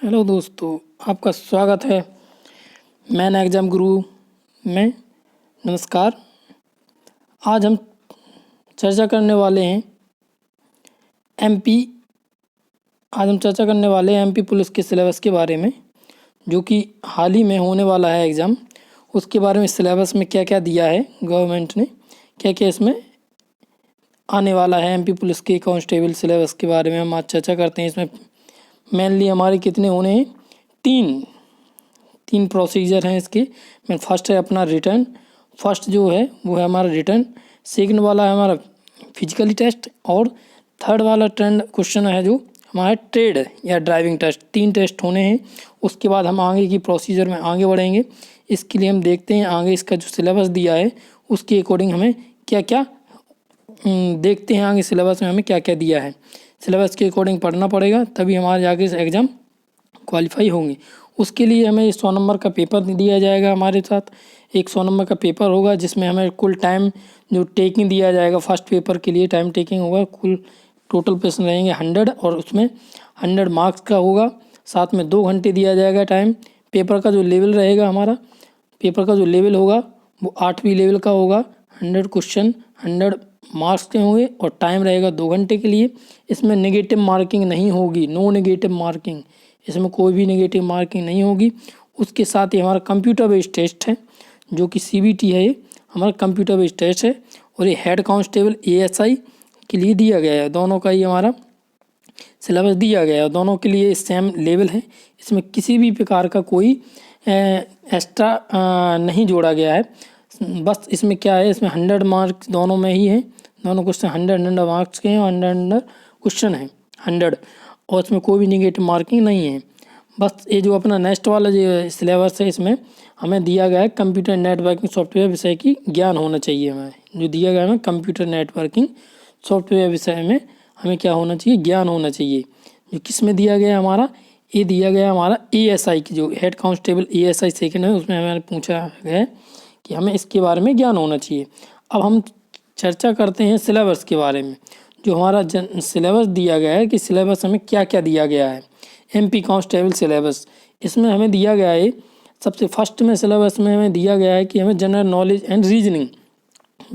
Hello दोस्तों, आपका स्वागत है मैन एग्जाम गुरु में। नमस्कार। आज हम चर्चा करने वाले हैं एमपी आज हम चर्चा करने वाले हैं एमपी पुलिस के सिलेबस के बारे में, जो कि हाल ही में होने वाला है एग्ज़ाम। उसके बारे में सिलेबस में क्या क्या दिया है गवर्नमेंट ने, क्या क्या इसमें आने वाला है। एमपी पुलिस के कांस्टेबल सिलेबस के बारे में हम आज चर्चा करते हैं। इसमें मेनली हमारे कितने होने हैं, तीन प्रोसीजर हैं इसके। में फर्स्ट है अपना रिटर्न। फर्स्ट जो है वो है हमारा रिटर्न। सेकंड वाला है हमारा फिजिकली टेस्ट, और थर्ड वाला ट्रेंड क्वेश्चन है जो हमारा ट्रेड या ड्राइविंग टेस्ट। 3 टेस्ट होने हैं। उसके बाद हम आगे की प्रोसीजर में आगे बढ़ेंगे। इसके लिए हम देखते हैं आगे इसका जो सिलेबस दिया है उसके अकॉर्डिंग हमें क्या क्या देखते हैं आगे सिलेबस में हमें क्या क्या दिया है। सिलेबस के अकॉर्डिंग पढ़ना पड़ेगा, तभी हमारे आगे से एग्ज़ाम क्वालिफाई होंगे। उसके लिए हमें 100 नंबर का पेपर दिया जाएगा। हमारे साथ एक 100 नंबर का पेपर होगा, जिसमें हमें कुल टाइम जो टेकिंग दिया जाएगा फर्स्ट पेपर के लिए टाइम टेकिंग होगा। कुल टोटल प्रश्न रहेंगे 100, और उसमें 100 मार्क्स का होगा। साथ में 2 घंटे दिया जाएगा टाइम। पेपर का जो लेवल रहेगा हमारा, पेपर का जो लेवल होगा वो 8वीं लेवल का होगा। 100 क्वेश्चन 100 मार्क्स के होंगे, और टाइम रहेगा 2 घंटे के लिए। इसमें नेगेटिव मार्किंग नहीं होगी, नो नेगेटिव मार्किंग। इसमें कोई भी नेगेटिव मार्किंग नहीं होगी। उसके साथ ही हमारा कंप्यूटर बेस्ड टेस्ट है, जो कि सीबीटी है। ये हमारा कंप्यूटर बेस्ड टेस्ट है, और ये हेड कांस्टेबल एएसआई के लिए दिया गया है। दोनों का ही हमारा सिलेबस दिया गया है, दोनों के लिए सेम लेवल है। इसमें किसी भी प्रकार का कोई एक्स्ट्रा नहीं जोड़ा गया है। बस इसमें क्या है, इसमें 100 मार्क्स दोनों में ही है। दोनों क्वेश्चन 100 मार्क्स के हैं, और 100 क्वेश्चन है 100, और इसमें कोई भी निगेटिव मार्किंग नहीं है। बस ये जो अपना नेक्स्ट वाला जो सिलेबस है, इसमें हमें दिया गया है कंप्यूटर नेटवर्किंग सॉफ्टवेयर विषय की ज्ञान होना चाहिए। हमें जो दिया गया है कंप्यूटर नेटवर्किंग सॉफ्टवेयर विषय में हमें क्या होना चाहिए, ज्ञान होना चाहिए। जो किस में दिया गया है हमारा, ये दिया गया हमारा एएसआई की, जो हेड कांस्टेबल एएसआई सेकंड है, उसमें हमें पूछा गया है कि हमें इसके बारे में ज्ञान होना चाहिए। अब हम चर्चा करते हैं सिलेबस के बारे में। जो हमारा सिलेबस दिया गया है कि सिलेबस हमें क्या क्या दिया गया है। एमपी कांस्टेबल सिलेबस, इसमें हमें दिया गया है सबसे फर्स्ट में सिलेबस में हमें दिया गया है कि हमें जनरल नॉलेज एंड रीजनिंग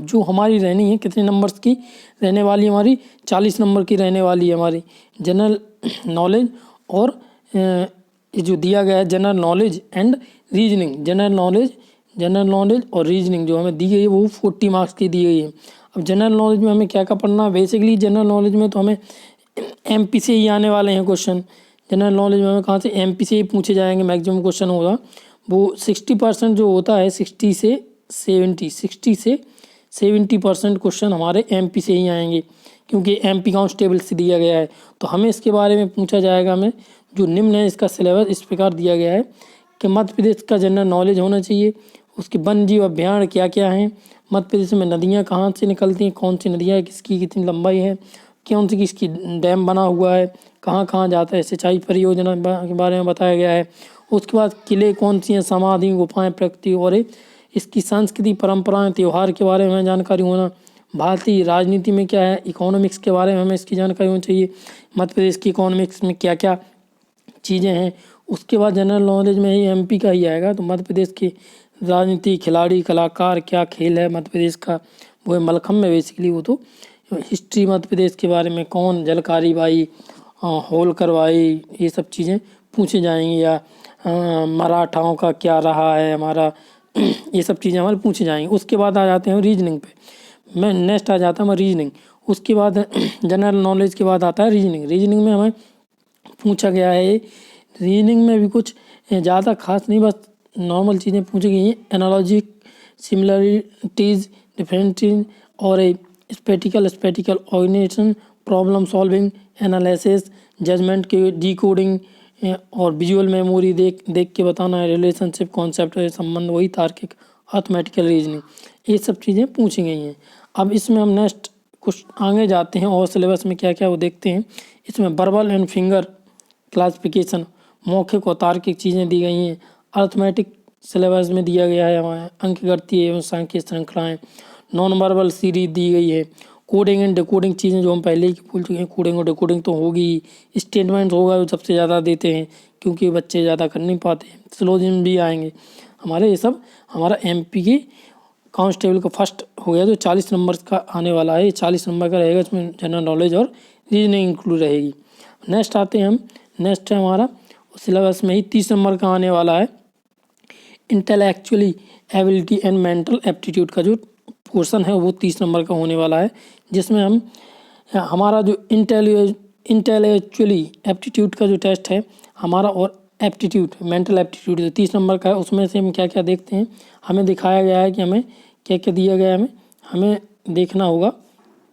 जो हमारी रहनी है, कितने नंबर्स की रहने वाली, हमारी 40 नंबर की रहने वाली है हमारी जनरल नॉलेज। और ये जो दिया गया है general knowledge and reasoning, general knowledge और रीजनिंग जो हमें दी गई है वो 40 मार्क्स की दी गई है। अब जनरल नॉलेज में हमें क्या क्या पढ़ना है, बेसिकली जनरल नॉलेज में तो हमें एमपी से ही आने वाले हैं क्वेश्चन। जनरल नॉलेज में हमें कहाँ से, एमपी से ही पूछे जाएंगे। मैक्सिमम क्वेश्चन होगा वो 60% जो होता है, 60 से 70% क्वेश्चन हमारे एमपी से ही आएंगे, क्योंकि एमपी कांस्टेबल से दिया गया है। तो हमें इसके बारे में पूछा जाएगा। हमें जो निम्न है इसका सिलेबस इस प्रकार दिया गया है कि मध्य प्रदेश का जनरल नॉलेज होना चाहिए। उसके वन जीव अभ्यारण्य क्या क्या हैं, मध्य प्रदेश में नदियाँ कहाँ से निकलती हैं, कौन सी नदियाँ है, किसकी कितनी लंबाई है, कौन सी किसकी डैम बना हुआ है, कहाँ कहाँ जाता है, सिंचाई परियोजना के बारे में बताया गया है। उसके बाद किले कौन सी हैं, समाधि, गुफाएं, प्रकृति, और इसकी संस्कृति, परंपराएं, त्यौहार के बारे में हमें जानकारी होना। भारतीय राजनीति में क्या है, इकोनॉमिक्स के बारे में हमें इसकी जानकारी होनी चाहिए। मध्य प्रदेश की इकोनॉमिक्स में क्या क्या चीज़ें हैं। उसके बाद जनरल नॉलेज में ही एमपी का ही आएगा, तो मध्य प्रदेश की राजनीति, खिलाड़ी, कलाकार, क्या खेल है मध्य प्रदेश का, वो है मलखम्ब में बेसिकली। वो तो हिस्ट्री मध्य प्रदेश के बारे में, कौन जलकारी बाई, होलकर बाई, ये सब चीज़ें पूछे जाएंगी। या मराठाओं का क्या रहा है हमारा, ये सब चीज़ें हमारे पूछे जाएंगी। उसके बाद आ जाते हैं रीजनिंग पे। मैं नेक्स्ट आ जाता हूँ रीजनिंग। उसके बाद जनरल नॉलेज के बाद आता है रीजनिंग। रीजनिंग में हमें पूछा गया है, रीजनिंग में भी कुछ ज़्यादा खास नहीं, बस नॉर्मल चीज़ें पूछी गई हैं। एनालॉजी, सिमिलरिटीज़, डिफरेंसेस, और spatial organisation, problem solving, analysis, judgement के डिकोडिंग, और विजुअल मेमोरी देख के बताना है, रिलेशनशिप, कॉन्सेप्ट संबंध, वही तार्किक, अर्थमेटिकल रीजनिंग, ये सब चीज़ें पूछी गई हैं। अब इसमें हम नेक्स्ट कुछ आगे जाते हैं और सिलेबस में क्या क्या वो देखते हैं। इसमें वर्बल एंड फिंगर क्लासिफिकेशन, मौखिक और तार्किक चीज़ें दी गई हैं। अर्थमेटिक सिलेबस में दिया गया है हमारे अंक गणितीय एवं सांख्यिक श्रृंखलाएँ। नॉन वर्बल सीरीज दी गई है। कोडिंग एंड डिकोडिंग चीज़ें जो हम पहले ही भूल चुके हैं, कोडिंग और डिकोडिंग तो होगी। स्टेटमेंट होगा जो सबसे ज़्यादा देते हैं क्योंकि बच्चे ज़्यादा कर नहीं पाते हैं। सिलोजिज्म भी आएंगे हमारे। ये सब हमारा एमपी की कांस्टेबल का फर्स्ट हो गया जो 40 नंबर का आने वाला है। ये 40 नंबर का रहेगा, इसमें जनरल नॉलेज और रीजनिंग इंक्लूड रहेगी। नेक्स्ट आते हैं हम, नेक्स्ट है हमारा सिलेबस में ही 30 नंबर का आने वाला है intellectually ability and mental aptitude का जो पोर्शन है वो 30 नंबर का होने वाला है, जिसमें हम हमारा जो इंटेलेक्चुअली एप्टीट्यूड का जो टेस्ट है हमारा और एप्टीट्यूड मेंटल एप्टीट्यूड जो 30 नंबर का है उसमें से हम क्या क्या देखते हैं। हमें दिखाया गया है कि हमें क्या क्या दिया गया है। हमें देखना होगा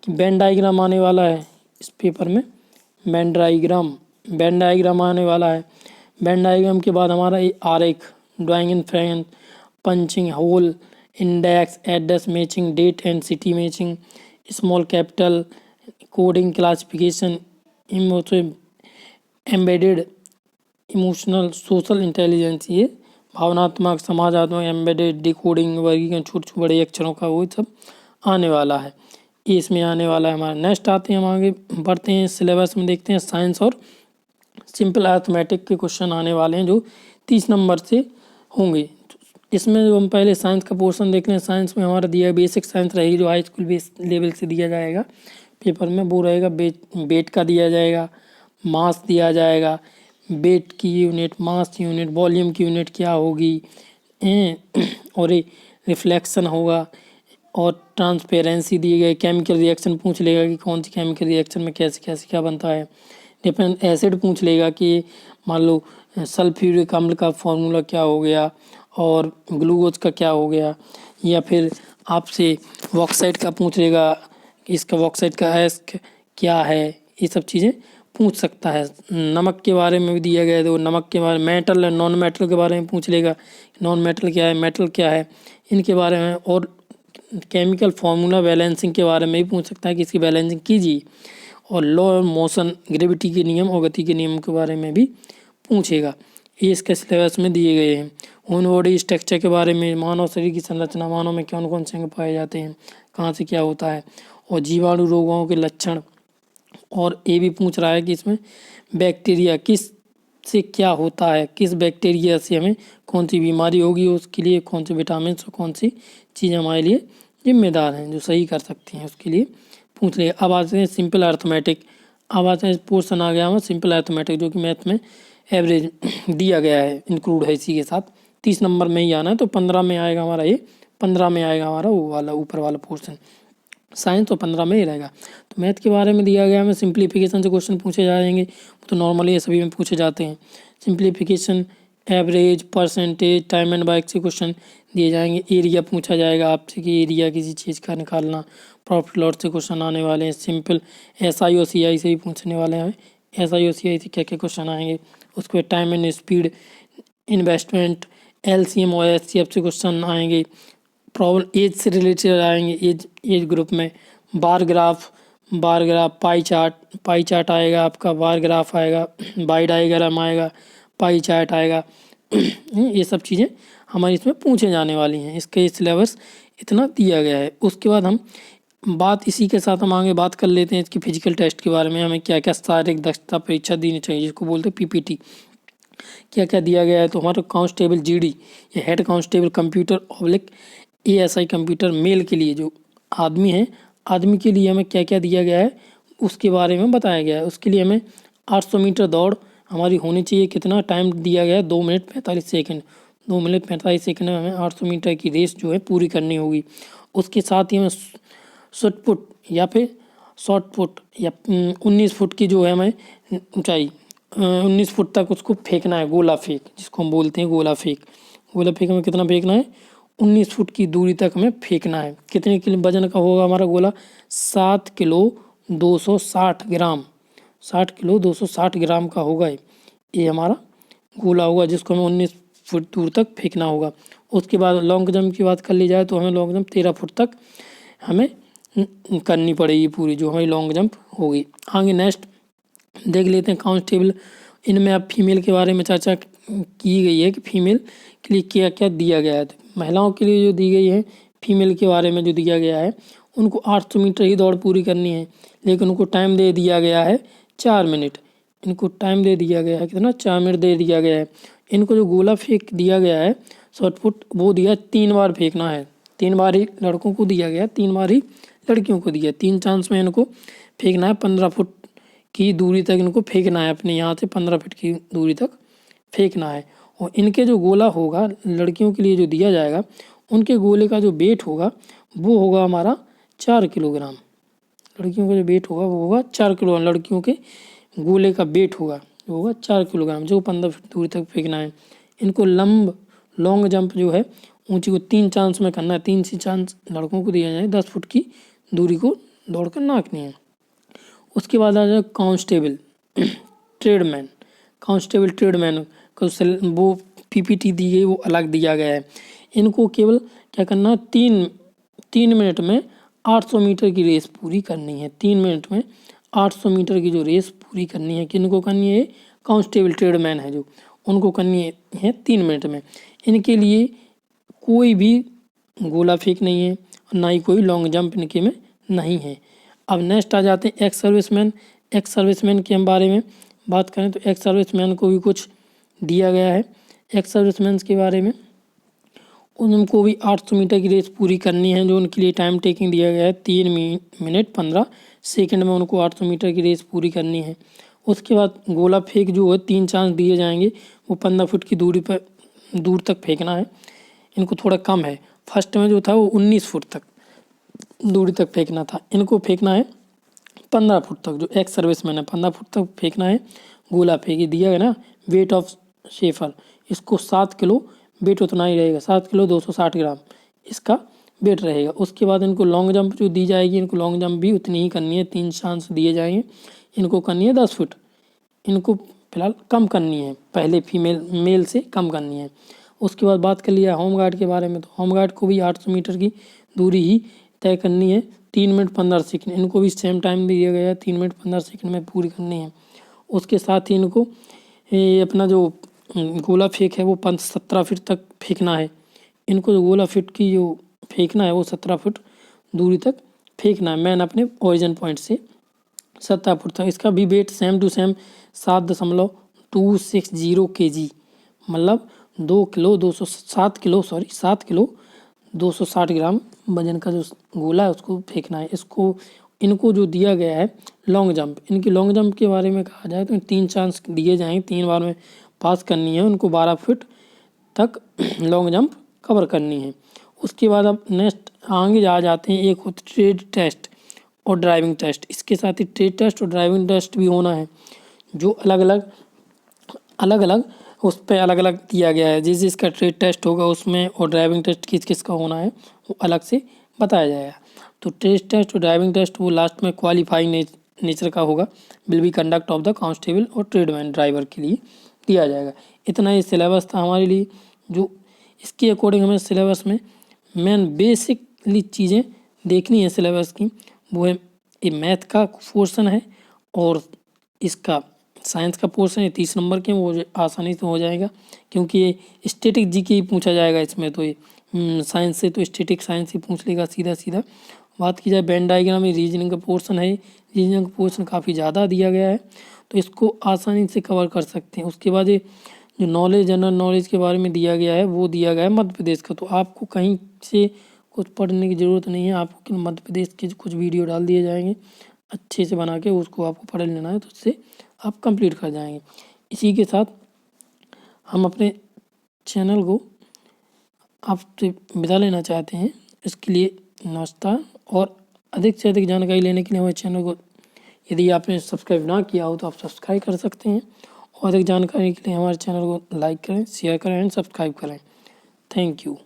कि वेन डायग्राम आने वाला है इस पेपर में। वेन डायग्राम आने वाला है। वेन डायग्राम के बाद हमारा आरेख, drawing in frame, punching hole, index, address matching, date and city matching, small capital, coding classification, embedded emotional social intelligence, ये भावनात्मक समाजात्मक, एम्बेडेड, डिकोडिंग, वर्गीकरण, छोटे बड़े अक्षरों का वो सब आने वाला है। ये इसमें आने वाला है हमारा। नेक्स्ट आते हैं हम आगे बढ़ते हैं सिलेबस में, देखते हैं साइंस और सिंपल अरिथमेटिक के क्वेश्चन आने वाले हैं जो 30 नंबर से होंगे। इसमें जो हम पहले साइंस का पोर्शन देख लें। साइंस में हमारा दिया बेसिक साइंस रहेगी जो हाई स्कूल बेस लेवल से दिया जाएगा पेपर में। वो रहेगा वेट का दिया जाएगा, मास दिया जाएगा, वेट की यूनिट, मास की यूनिट, वॉल्यूम की यूनिट क्या होगी, और रिफ्लेक्शन होगा और ट्रांसपेरेंसी दिए गए। केमिकल रिएक्शन पूछ लेगा कि कौन सी केमिकल रिएक्शन में कैसे कैसे क्या बनता है। डिफरेंट एसिड पूछ लेगा कि मान लो सल्फ्यूरिक अम्ल का फॉर्मूला क्या हो गया और ग्लूकोज का क्या हो गया। या फिर आपसे बॉक्साइट का पूछ लेगा, इसका बॉक्साइट का एस क्या है, ये सब चीज़ें पूछ सकता है। नमक के बारे में भी दिया गया है तो नमक के बारे में, मेटल और नॉन मेटल के बारे में पूछ लेगा, नॉन मेटल क्या है, मेटल क्या है, इनके बारे में। और केमिकल फार्मूला बैलेंसिंग के बारे में भी पूछ सकता है कि इसकी बैलेंसिंग कीजिए। और लॉ ऑफ मोशन, ग्रेविटी के नियम और गति के नियम के बारे में भी पूछेगा। ये इसके सिलेबस में दिए गए हैं। ह्यूमन बॉडी स्ट्रक्चर के बारे में, मानव शरीर की संरचना, मानव में कौन कौन से अंग पाए जाते हैं, कहाँ से क्या होता है, और जीवाणु रोगों के लक्षण। और ये भी पूछ रहा है कि इसमें बैक्टीरिया किस से क्या होता है, किस बैक्टीरिया से हमें कौन सी बीमारी होगी, उसके लिए कौन से विटामिन और कौन सी चीज़ें हमारे लिए जिम्मेदार हैं जो सही कर सकती हैं, उसके लिए पूछ लेगा। अब आते हैं सिंपल अरिथमेटिक। अब आते हैं पोर्शन आ गया हमारा सिंपल अरिथमेटिक जो कि मैथ में एवरेज दिया गया है, इंक्लूड है इसी के साथ। 30 नंबर में ही आना है तो 15 में आएगा हमारा, ये 15 में आएगा हमारा वो वाला ऊपर वाला पोर्शन। साइंस तो 15 में ही रहेगा। तो मैथ के बारे में दिया गया हमें सिंप्लीफिकेशन से क्वेश्चन पूछे जाएंगे, तो नॉर्मली ये सभी में पूछे जाते हैं। Simplification, average, percentage, time and bike से क्वेश्चन दिए जाएंगे। एरिया पूछा जाएगा आपसे कि एरिया किसी चीज़ का निकालना। प्रॉफिट लॉस से क्वेश्चन आने वाले हैं। सिंपल SI और CI से भी पूछने वाले हैं। SI और CI से क्या क्या क्वेश्चन आएंगे। उसके बाद time and speed, investment, LCM और HCF से क्वेश्चन आएंगे। प्रॉब्लम एज से रिलेटेड आएंगे, एज ग्रुप में। बार ग्राफ, पाई चार्ट आएगा आपका, बार ग्राफ आएगा, बाई डायग्राम आएगा, पाई चार्ट आएगा। ये सब चीज़ें हमारी इसमें पूछे जाने वाली हैं। इसके सिलेबस इतना दिया गया है। उसके बाद हम बात इसी के साथ हम आगे बात कर लेते हैं इसकी फिजिकल टेस्ट के बारे में। हमें क्या क्या शारीरिक दक्षता परीक्षा देनी चाहिए, जिसको बोलते हैं PPT, क्या क्या दिया गया है। तो हमारा कांस्टेबल GD, ये head constable computer oblique ASI computer male के लिए जो आदमी है, आदमी के लिए हमें क्या क्या दिया गया है उसके बारे में बताया गया है। उसके लिए हमें 800 मीटर दौड़ हमारी होनी चाहिए। कितना टाइम दिया गया है, 2 मिनट 45 सेकंड। 2 मिनट 45 सेकंड में हमें 800 मीटर की रेस जो है पूरी करनी होगी। उसके साथ ही हमें शॉटपुट या फिर शॉटपुट या 19 फुट की जो है हमें ऊंचाई, 19 फुट तक उसको फेंकना है, गोला फेंक जिसको हम बोलते हैं गोला फेंक। गोला फेंक में कितना फेंकना है, 19 फुट की दूरी तक हमें फेंकना है। कितने किलो वजन का होगा हमारा गोला, 7 किलो 260 ग्राम। 60 किलो 260 ग्राम का होगा ये हमारा गोला होगा, जिसको हमें 19 फुट दूर तक फेंकना होगा। उसके बाद लॉन्ग जंप की बात कर ली जाए तो हमें लॉन्ग जंप 13 फुट तक हमें करनी पड़ेगी पूरी, जो हमारी लॉन्ग जंप होगी। आगे नेक्स्ट देख लेते हैं कांस्टेबल। इनमें अब फीमेल के बारे में चर्चा की गई है कि फीमेल के लिए क्या क्या दिया गया है। तो महिलाओं के लिए जो दी गई है, फीमेल के बारे में जो दिया गया है उनको 800 मीटर ही दौड़ पूरी करनी है, लेकिन उनको टाइम दे दिया गया है 4 मिनट। इनको टाइम दे दिया गया है कितना, 4 मिनट दे दिया गया है। इनको जो गोला फेंक दिया गया है शॉर्ट पुट, वो दिया 3 बार फेंकना है। 3 बार ही लड़कों को दिया गया, 3 बार ही लड़कियों को दिया। 3 चांस में इनको फेंकना है, 15 फुट की दूरी तक इनको फेंकना है, अपने यहाँ से 15 फुट की दूरी तक फेंकना है। और इनके जो गोला होगा लड़कियों के लिए जो दिया जाएगा, उनके गोले का जो वेट होगा वो होगा हमारा 4 किलोग्राम। लड़कियों का जो वेट होगा वो होगा 4 किलोग्राम। लड़कियों के गोले का वेट होगा वो होगा 4 किलोग्राम, जो 15 फुट दूरी तक फेंकना है। इनको लॉन्ग जंप जो है ऊंची को 3 चांस में करना है। 3 से चांस लड़कों को दिया जाए, 10 फुट की दूरी को दौड़ कर नापनी है। उसके बाद आ जाए कांस्टेबल ट्रेडमैन। कांस्टेबल ट्रेडमैन को वो पीपीटी दी गई, वो अलग दिया गया है। इनको केवल क्या करना, 3 मिनट में 800 मीटर की रेस पूरी करनी है। 3 मिनट में 800 मीटर की जो रेस पूरी करनी है, किनको करनी है, कांस्टेबल ट्रेडमैन है जो, उनको करनी है 3 मिनट में। इनके लिए कोई भी गोला फेंक नहीं है, ना ही कोई लॉन्ग जंप इनके में नहीं है। अब नेक्स्ट आ जाते हैं एक्स सर्विसमैन। एक्स सर्विसमैन के हम बारे में बात करें तो एक्स सर्विसमैन को भी कुछ दिया गया है। एक्स सर्विसमैन के बारे में उनको भी 800 मीटर की रेस पूरी करनी है, जो उनके लिए टाइम टेकिंग दिया गया है 3 मिनट 15 सेकंड में उनको 800 मीटर की रेस पूरी करनी है। उसके बाद गोला फेंक जो है 3 चांस दिए जाएंगे, वो 15 फुट की दूर तक फेंकना है। इनको थोड़ा कम है, फर्स्ट में जो था वो 19 फुट तक दूरी तक फेंकना था, इनको फेंकना है 15 फुट तक। जो एक्स सर्विसमैन है 15 फुट तक फेंकना है गोला फेंक दिया है ना। वेट ऑफ शेफर, इसको 7 किलो वेट उतना ही रहेगा, 7 किलो 260 ग्राम इसका वेट रहेगा। उसके बाद इनको लॉन्ग जंप जो दी जाएगी, इनको लॉन्ग जंप भी उतनी ही करनी है, 3 चांस दिए जाएंगे। इनको करनी है 10 फुट, इनको फिलहाल कम करनी है, पहले मेल से कम करनी है। उसके बाद बात कर लिया होम गार्ड के बारे में, तो होम गार्ड को भी 800 मीटर की दूरी ही तय करनी है 3 मिनट 15 सेकंड। इनको भी सेम टाइम दिया गया है, 3 मिनट 15 सेकंड में पूरी करनी है। उसके साथ ही इनको अपना जो गोला फेंक है वो 17 फुट तक फेंकना है। इनको जो गोला फुट की जो फेंकना है वो 17 फुट दूरी तक फेंकना है, मैन अपने ओरिजिन पॉइंट से 17 फुट तक। इसका भी weight same to same 7.260 kg, मतलब 7 किलो 260 ग्राम वजन का जो गोला है उसको फेंकना है। इनको जो दिया गया है लॉन्ग जंप, इनकी लॉन्ग जंप के बारे में कहा जाए तो 3 चांस दिए जाएंगे, 3 बार में पास करनी है उनको, 12 फुट तक लॉन्ग जंप कवर करनी है। उसके बाद अब नेक्स्ट आगे आ जाते हैं, एक होता ट्रेड टेस्ट और ड्राइविंग टेस्ट। इसके साथ ही ट्रेड टेस्ट और ड्राइविंग टेस्ट भी होना है, जो अलग अलग उस पर अलग अलग दिया गया है। जिस जिसका ट्रेड टेस्ट होगा उसमें और ड्राइविंग टेस्ट किस किस का होना है वो अलग से बताया जाएगा। तो ट्रेड टेस्ट और ड्राइविंग टेस्ट वो लास्ट में क्वालिफाइंग नेचर का होगा, will be conduct of the constable और ट्रेडमैन ड्राइवर के लिए दिया जाएगा। इतना ही सिलेबस था हमारे लिए। जो इसके अकॉर्डिंग हमें सिलेबस में मेन बेसिकली चीज़ें देखनी है सिलेबस की, वो है ये मैथ का पोर्शन है और इसका साइंस का पोर्शन है 30 नंबर के, वो आसानी से हो जाएगा क्योंकि ये स्टैटिक जीके ही पूछा जाएगा इसमें। तो ये साइंस से तो स्टैटिक साइंस ही पूछ लेगा सीधा। बात की जाए वेन डायग्राम, ये रीजनिंग का पोर्शन है, रीजनिंग का पोर्शन काफ़ी ज़्यादा दिया गया है तो इसको आसानी से कवर कर सकते हैं। उसके बाद ये जो नॉलेज जनरल नॉलेज के बारे में दिया गया है वो दिया गया है मध्य प्रदेश का, तो आपको कहीं से कुछ पढ़ने की ज़रूरत नहीं है, आपको मध्य प्रदेश के कुछ वीडियो डाल दिए जाएंगे अच्छे से बना के, उसको आपको पढ़ लेना है तो उससे आप कंप्लीट कर जाएंगे। इसी के साथ हम अपने चैनल को आपसे विदा लेना चाहते हैं। इसके लिए नमस्कार, और अधिक से अधिक जानकारी लेने के लिए हमारे चैनल को यदि आपने सब्सक्राइब ना किया हो तो आप सब्सक्राइब कर सकते हैं, और अधिक जानकारी के लिए हमारे चैनल को लाइक करें, शेयर करें एंड सब्सक्राइब करें। Thank you.